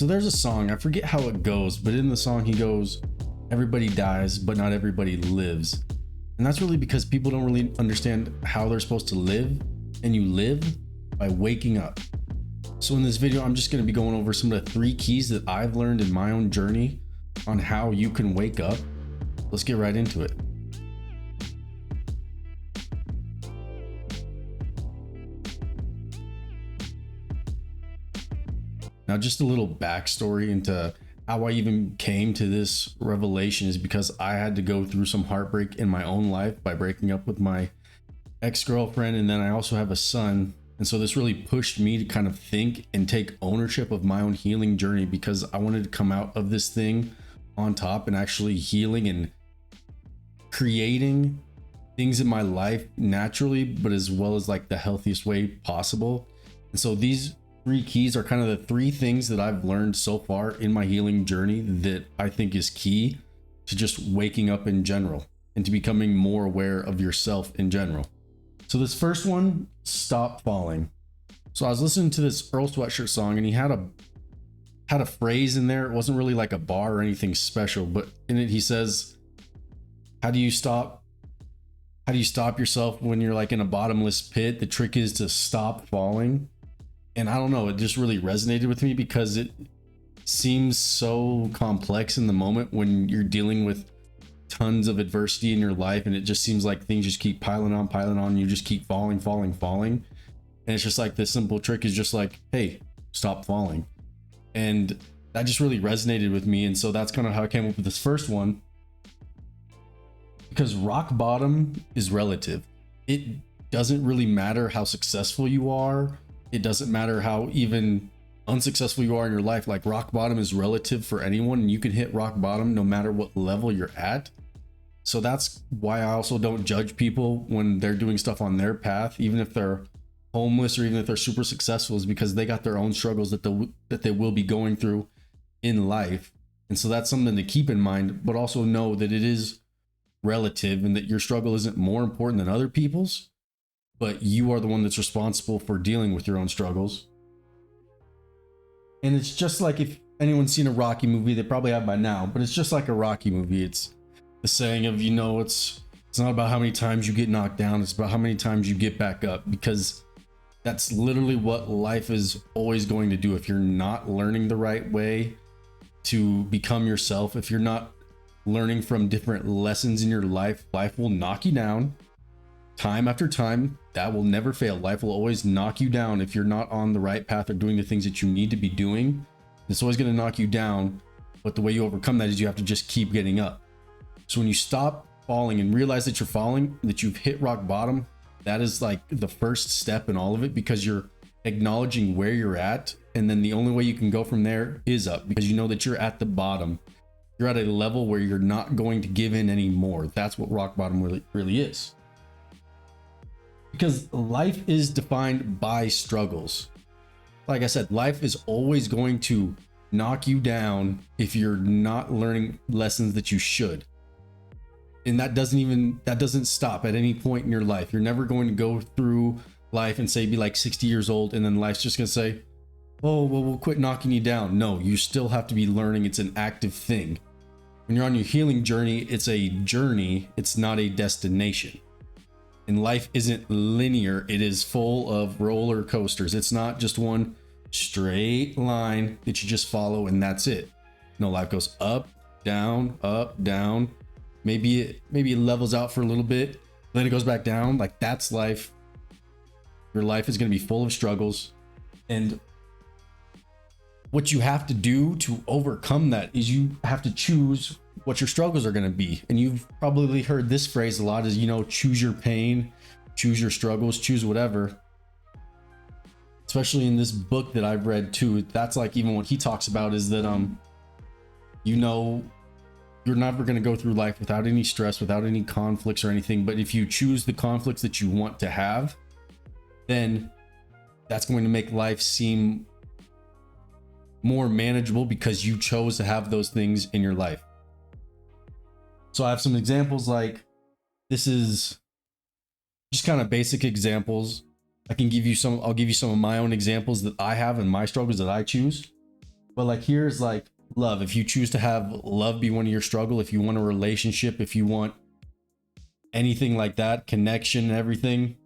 So there's a song, I forget how it goes, but in the song he goes, everybody dies, but not everybody lives. And that's really because people don't really understand how they're supposed to live, and you live by waking up. So in this video, I'm just going to be going over some of the 3 keys that I've learned in my own journey on how you can wake up. Let's get right into it. Now, just a little backstory into how I even came to this revelation is because I had to go through some heartbreak in my own life by breaking up with my ex-girlfriend, and then I also have a son. And so this really pushed me to kind of think and take ownership of my own healing journey, because I wanted to come out of this thing on top and actually healing and creating things in my life naturally, but as well as like the healthiest way possible. And so these 3 keys are kind of the 3 things that I've learned so far in my healing journey that I think is key to just waking up in general and to becoming more aware of yourself in general. So this first one, stop falling. So I was listening to this Earl Sweatshirt song, and he had a phrase in there. It wasn't really like a bar or anything special, but in it he says, how do you stop yourself when you're like in a bottomless pit? The trick is to stop falling. And I don't know, it just really resonated with me because it seems so complex in the moment when you're dealing with tons of adversity in your life, and it just seems like things just keep piling on, you just keep falling. And it's just like the simple trick is just like, hey, stop falling. And that just really resonated with me. And so that's kind of how I came up with this first one, because rock bottom is relative. It doesn't really matter how successful you are. It doesn't matter how even unsuccessful you are in your life. Like, rock bottom is relative for anyone, and you can hit rock bottom no matter what level you're at. So that's why I also don't judge people when they're doing stuff on their path, even if they're homeless or even if they're super successful, is because they got their own struggles that they will be going through in life. And so that's something to keep in mind, but also know that it is relative and that your struggle isn't more important than other people's, but you are the one that's responsible for dealing with your own struggles. And it's just like, if anyone's seen a Rocky movie, they probably have by now, but it's just like a Rocky movie. It's the saying of, it's not about how many times you get knocked down, it's about how many times you get back up, because that's literally what life is always going to do. If you're not learning the right way to become yourself, if you're not learning from different lessons in your life, life will knock you down time after time. That will never fail. Life will always knock you down if you're not on the right path or doing the things that you need to be doing. It's always going to knock you down, but the way you overcome that is you have to just keep getting up. So when you stop falling and realize that you're falling, that you've hit rock bottom, that is like the first step in all of it, because you're acknowledging where you're at, and then the only way you can go from there is up, because you know that you're at the bottom. You're at a level where you're not going to give in anymore. That's what rock bottom really is. Because life is defined by struggles. Like I said, life is always going to knock you down if you're not learning lessons that you should. And that doesn't stop at any point in your life. You're never going to go through life and say, be like 60 years old, and then life's just going to say, oh, well, we'll quit knocking you down. No, you still have to be learning. It's an active thing. When you're on your healing journey, it's a journey. It's not a destination. And life isn't linear. It is full of roller coasters. It's not just one straight line that you just follow and that's it. No, life goes up, down, up, down. Maybe it levels out for a little bit, then it goes back down. Like, that's life. Your life is going to be full of struggles. And what you have to do to overcome that is you have to choose what your struggles are going to be. And you've probably heard this phrase a lot, is, choose your pain, choose your struggles, choose whatever. Especially in this book that I've read too, that's like even what he talks about is that, you're never going to go through life without any stress, without any conflicts or anything. But if you choose the conflicts that you want to have, then that's going to make life seem more manageable, because you chose to have those things in your life. So I have some examples, like, this is just kind of basic examples. I'll give you some of my own examples that I have and my struggles that I choose. But like here's like love. If you choose to have love be one of your struggle, if you want a relationship, if you want anything like that, connection and everything,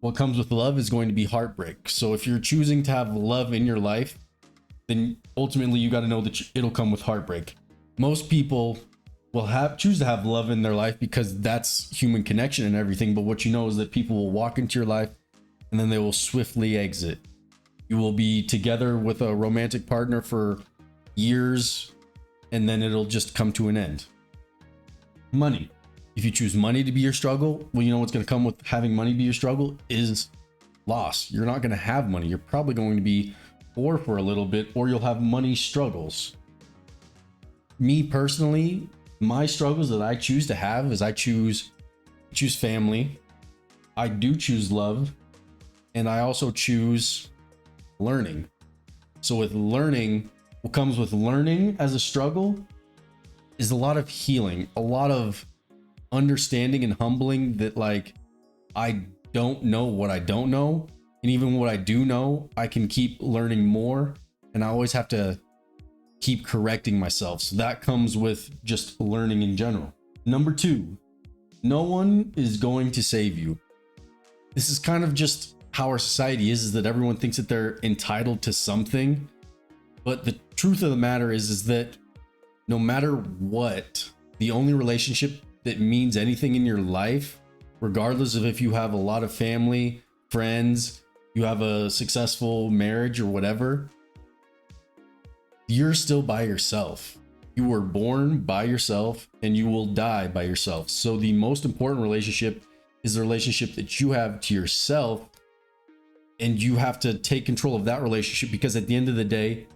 what comes with love is going to be heartbreak. So if you're choosing to have love in your life, then ultimately you got to know that it'll come with heartbreak. Most people will choose to have love in their life because that's human connection and everything. But what you know is that people will walk into your life and then they will swiftly exit. You will be together with a romantic partner for years and then it'll just come to an end. Money. If you choose money to be your struggle, well, you know what's going to come with having money be your struggle is loss. You're not going to have money. You're probably going to be poor for a little bit, or you'll have money struggles. Me personally, my struggles that I choose to have is I choose family. I do choose love, and I also choose learning. So with learning, what comes with learning as a struggle is a lot of healing, a lot of understanding and humbling that like I don't know what I don't know, and even what I do know I can keep learning more, and I always have to keep correcting myself. So that comes with just learning in general. Number 2, no one is going to save you. This is kind of just how our society is that everyone thinks that they're entitled to something, but the truth of the matter is that no matter what, the only relationship that means anything in your life, regardless of if you have a lot of family, friends, you have a successful marriage or whatever, you're still by yourself. You were born by yourself and you will die by yourself. So the most important relationship is the relationship that you have to yourself, and you have to take control of that relationship, because at the end of the day,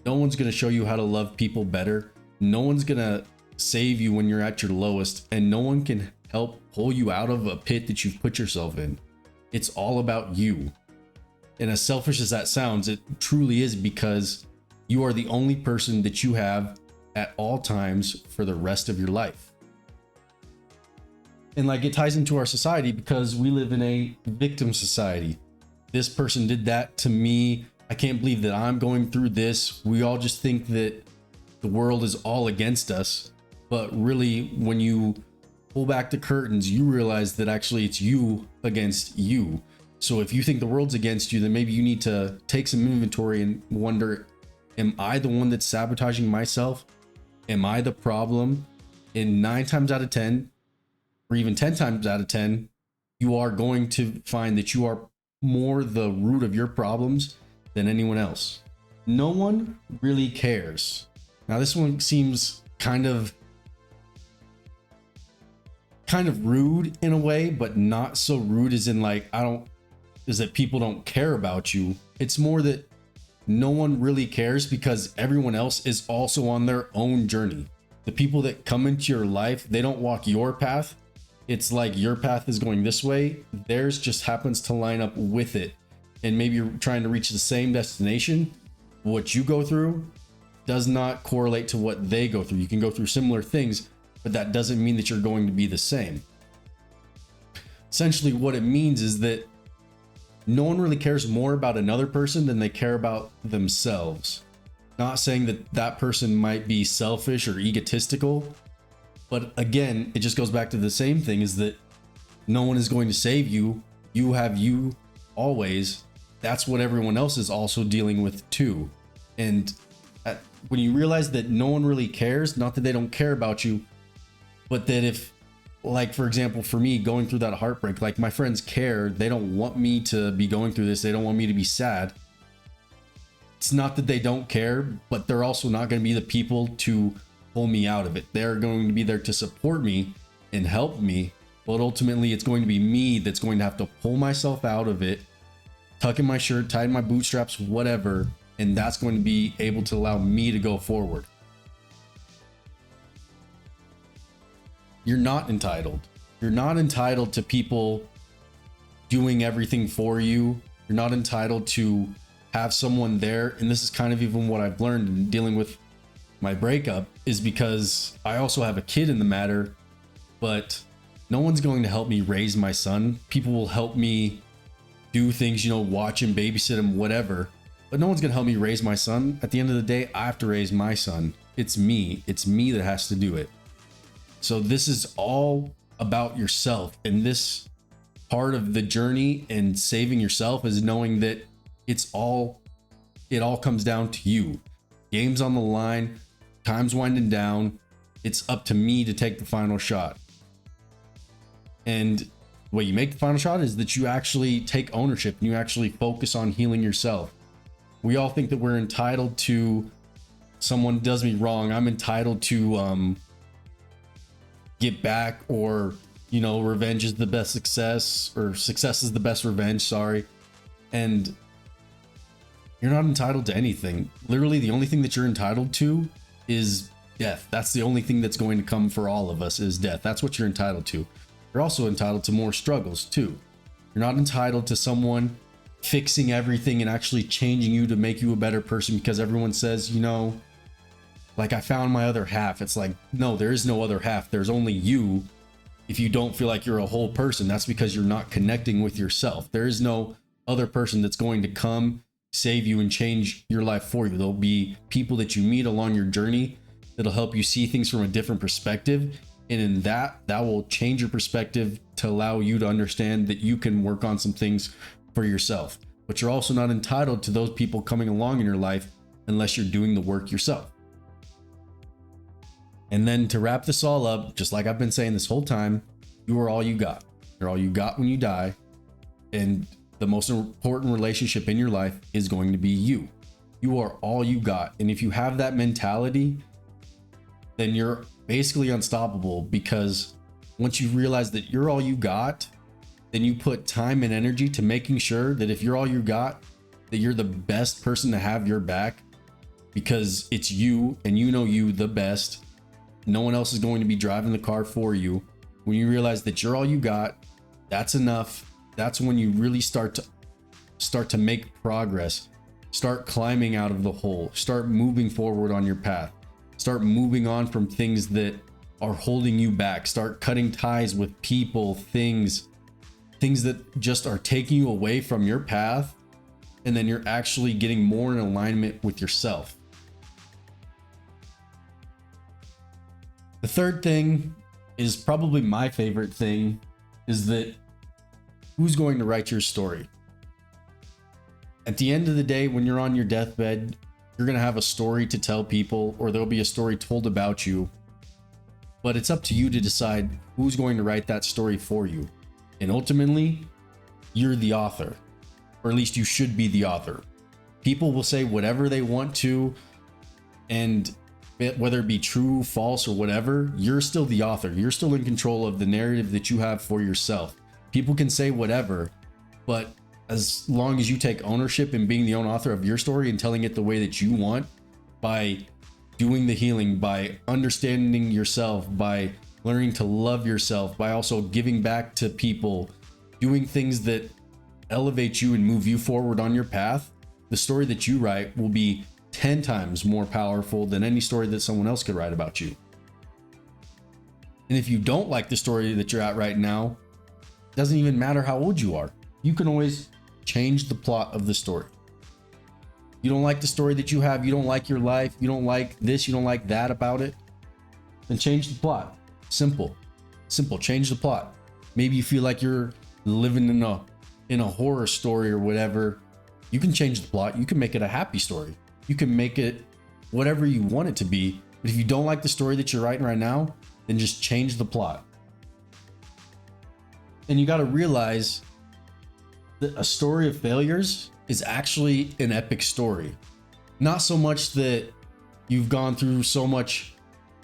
no one's going to show you how to love people better. No one's going to save you when you're at your lowest, and no one can help pull you out of a pit that you've put yourself in. It's all about you. And as selfish as that sounds, it truly is, because you are the only person that you have at all times for the rest of your life. And like it ties into our society because we live in a victim society. This person did that to me. I can't believe that I'm going through this. We all just think that the world is all against us. But really, when you pull back the curtains, you realize that actually it's you against you. So if you think the world's against you, then maybe you need to take some inventory and wonder, am I the one that's sabotaging myself? Am I the problem? And 9 times out of 10, or even 10 times out of 10, you are going to find that you are more the root of your problems than anyone else. No one really cares. Now, this one seems kind of rude in a way, but not so rude as in like, is that people don't care about you. It's more that no one really cares because everyone else is also on their own journey. The people that come into your life, they don't walk your path. It's like your path is going this way. Theirs just happens to line up with it. And maybe you're trying to reach the same destination. What you go through does not correlate to what they go through. You can go through similar things, but that doesn't mean that you're going to be the same. Essentially, what it means is that no one really cares more about another person than they care about themselves. Not saying that that person might be selfish or egotistical, but again, it just goes back to the same thing, is that no one is going to save you. You have you always. That's what everyone else is also dealing with too. And when you realize that no one really cares, not that they don't care about you, but that if, like, for example, for me going through that heartbreak, like my friends care, they don't want me to be going through this. They don't want me to be sad. It's not that they don't care, but they're also not going to be the people to pull me out of it. They're going to be there to support me and help me. But ultimately, it's going to be me that's going to have to pull myself out of it, tuck in my shirt, tie in my bootstraps, whatever. And that's going to be able to allow me to go forward. You're not entitled. You're not entitled to people doing everything for you. You're not entitled to have someone there. And this is kind of even what I've learned in dealing with my breakup, is because I also have a kid in the matter, but no one's going to help me raise my son. People will help me do things, watch him, babysit him, whatever. but no one's going to help me raise my son. At the end of the day, I have to raise my son. It's me that has to do it. So this is all about yourself, and this part of the journey and saving yourself is knowing that it all comes down to you. Game's on the line, time's winding down. It's up to me to take the final shot. And the way you make the final shot is that you actually take ownership and you actually focus on healing yourself. We all think that we're entitled to, someone does me wrong, I'm entitled to get back, or revenge is the best success, or success is the best revenge, sorry. And you're not entitled to anything. Literally, the only thing that you're entitled to is death. That's the only thing that's going to come for all of us, is death. That's what you're entitled to. You're also entitled to more struggles too. You're not entitled to someone fixing everything and actually changing you to make you a better person because everyone says, like, I found my other half. It's like, no, there is no other half. There's only you. If you don't feel like you're a whole person, that's because you're not connecting with yourself. There is no other person that's going to come save you and change your life for you. There'll be people that you meet along your journey that'll help you see things from a different perspective. And in that will change your perspective to allow you to understand that you can work on some things for yourself. But you're also not entitled to those people coming along in your life unless you're doing the work yourself. And then to wrap this all up, just like I've been saying this whole time, you are all you got. You're all you got when you die. And the most important relationship in your life is going to be you. You are all you got. And if you have that mentality, then you're basically unstoppable, because once you realize that you're all you got, then you put time and energy to making sure that if you're all you got, that you're the best person to have your back, because it's you and you the best. No one else is going to be driving the car for you. When you realize that you're all you got, that's enough. That's when you really start to make progress. Start climbing out of the hole. Start moving forward on your path. Start moving on from things that are holding you back. Start cutting ties with people, things that just are taking you away from your path. And then you're actually getting more in alignment with yourself. The third thing is probably my favorite thing, is that who's going to write your story? At the end of the day, when you're on your deathbed, you're going to have a story to tell people, or there'll be a story told about you. But it's up to you to decide who's going to write that story for you. And ultimately, you're the author, or at least you should be the author. People will say whatever they want to, and whether it be true, false, or whatever, you're still the author. You're still in control of the narrative that you have for yourself. People can say whatever, but as long as you take ownership in being the own author of your story and telling it the way that you want, by doing the healing, by understanding yourself, by learning to love yourself, by also giving back to people, doing things that elevate you and move you forward on your path, the story that you write will be 10 times more powerful than any story that someone else could write about you. And if you don't like the story that you're at right now, it doesn't even matter how old you are. You can always change the plot of the story. You don't like the story that you have, you don't like your life, you don't like this, you don't like that about it, then change the plot. Simple, change the plot. Maybe you feel like you're living in a horror story or whatever. You can change the plot. You can make it a happy story. You can make it whatever you want it to be. But if you don't like the story that you're writing right now, then just change the plot. And you got to realize that a story of failures is actually an epic story. Not so much that you've gone through so much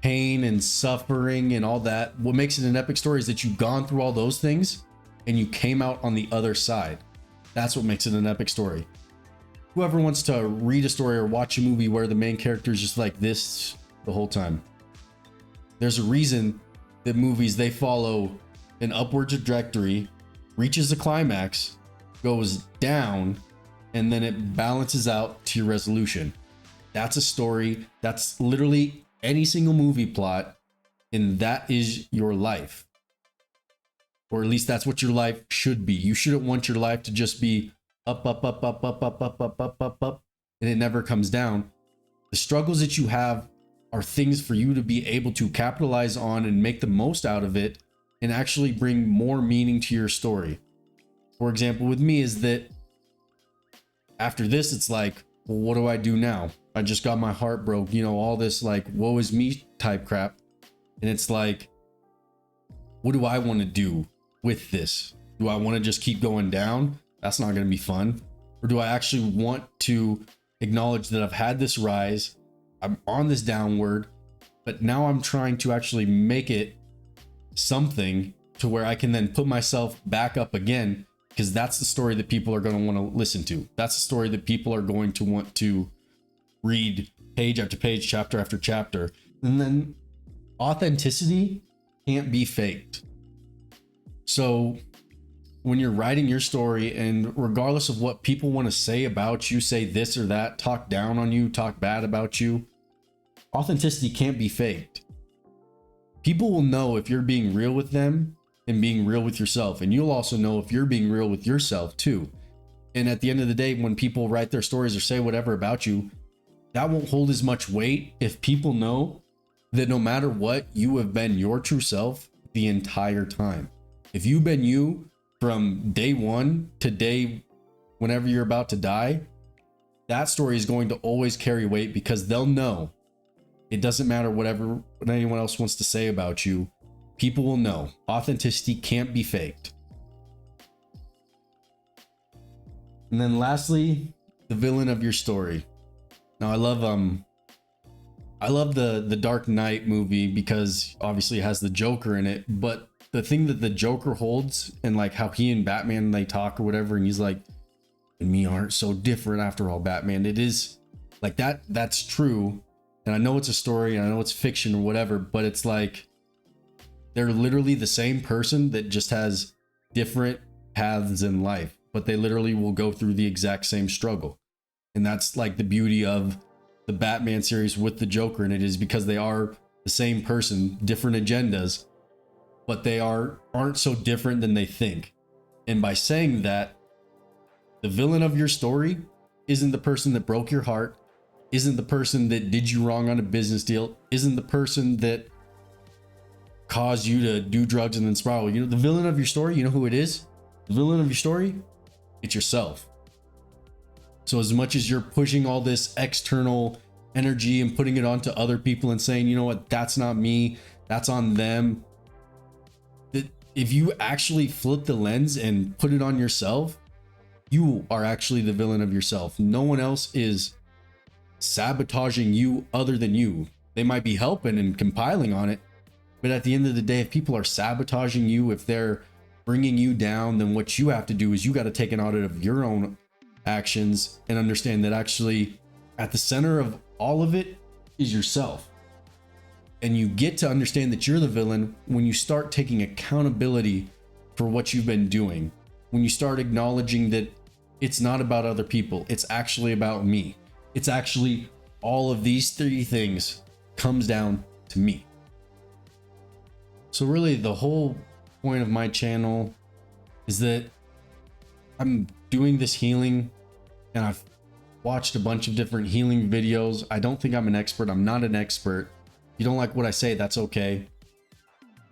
pain and suffering and all that. What makes it an epic story is that you've gone through all those things and you came out on the other side. That's what makes it an epic story. Whoever wants to read a story or watch a movie where the main character is just like this the whole time, there's a reason that movies, they follow an upward trajectory, reaches a climax, goes down, and then it balances out to your resolution. That's a story. That's literally any single movie plot, and that is your life. Or at least that's what your life should be. You shouldn't want your life to just be up, up, up, up, up, up, up, up, up, up, up. and it never comes down. The struggles that you have are things for you to be able to capitalize on and make the most out of it and actually bring more meaning to your story. For example, with me is that after this, it's like, well, what do I do now? I just got my heart broke, you know, all this like woe is me type crap. And it's like, what do I want to do with this? Do I want to just keep going down? That's not going to be fun. Or do I actually want to acknowledge that I've had this rise, I'm on this downward, but now I'm trying to actually make it something to where I can then put myself back up again, because that's the story that people are going to want to listen to. That's the story that people are going to want to read page after page, chapter after chapter. And then authenticity can't be faked. So when you're writing your story, and regardless of what people want to say about you, say this or that, talk down on you, talk bad about you, authenticity can't be faked. People will know if you're being real with them and being real with yourself. And you'll also know if you're being real with yourself too. And at the end of the day, when people write their stories or say whatever about you, that won't hold as much weight if people know that no matter what, you have been your true self the entire time. If you've been you from day one to day whenever you're about to die, that story is going to always carry weight, because they'll know it doesn't matter what anyone else wants to say about you. People will know authenticity can't be faked. And then lastly, the villain of your story. Now I love the Dark Knight movie because obviously it has the Joker in it, but the thing that the Joker holds, and like how he and Batman, they talk or whatever, and he's like, and me aren't so different after all, Batman. It is like that's true. And I know it's a story and I know it's fiction or whatever, but it's like they're literally the same person that just has different paths in life, but they literally will go through the exact same struggle. And that's like the beauty of the Batman series with the Joker, and it is because they are the same person, different agendas, but they aren't so different than they think. And by saying that, the villain of your story isn't the person that broke your heart, isn't the person that did you wrong on a business deal, isn't the person that caused you to do drugs and then spiral. You know, the villain of your story, you know who it is? The villain of your story, it's yourself. So as much as you're pushing all this external energy and putting it onto other people and saying, you know what, that's not me, that's on them, that if you actually flip the lens and put it on yourself, you are actually the villain of yourself. No one else is sabotaging you other than you. They might be helping and compiling on it, but at the end of the day, if people are sabotaging you, if they're bringing you down, then what you have to do is you got to take an audit of your own actions and understand that actually at the center of all of it is yourself. And you get to understand that you're the villain when you start taking accountability for what you've been doing. When you start acknowledging that it's not about other people, it's actually about me. It's actually all of these three things comes down to me. So really the whole point of my channel is that I'm doing this healing, and I've watched a bunch of different healing videos. I don't think I'm an expert. I'm not an expert. If you don't like what I say, that's okay.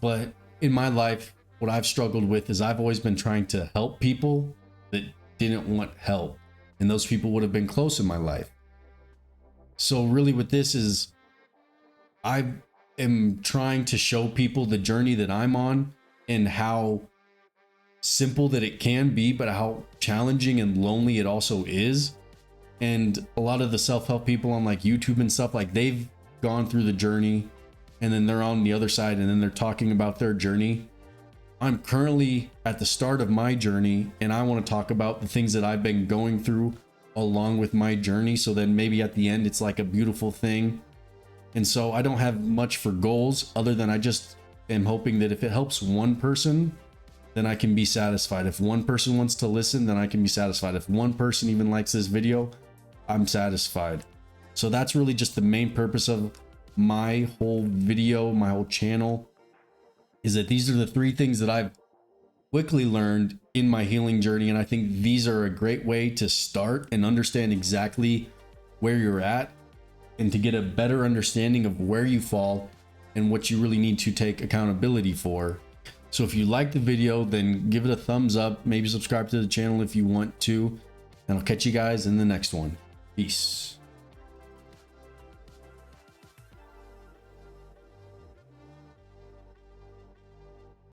But in my life, what I've struggled with is I've always been trying to help people that didn't want help. And those people would have been close in my life. So really with this is I am trying to show people the journey that I'm on and how simple that it can be, but how challenging and lonely it also is. And a lot of the self-help people on like YouTube and stuff, like they've gone through the journey and then they're on the other side and then they're talking about their journey. I'm currently at the start of my journey, and I want to talk about the things that I've been going through along with my journey, so then maybe at the end it's like a beautiful thing. And so I don't have much for goals other than I just am hoping that if it helps one person, then I can be satisfied. If one person wants to listen, then I can be satisfied. If one person even likes this video, I'm satisfied. So that's really just the main purpose of my whole video, my whole channel, is that these are the three things that I've quickly learned in my healing journey. And I think these are a great way to start and understand exactly where you're at and to get a better understanding of where you fall and what you really need to take accountability for. So if you like the video, then give it a thumbs up, maybe subscribe to the channel if you want to, and I'll catch you guys in the next one. Peace.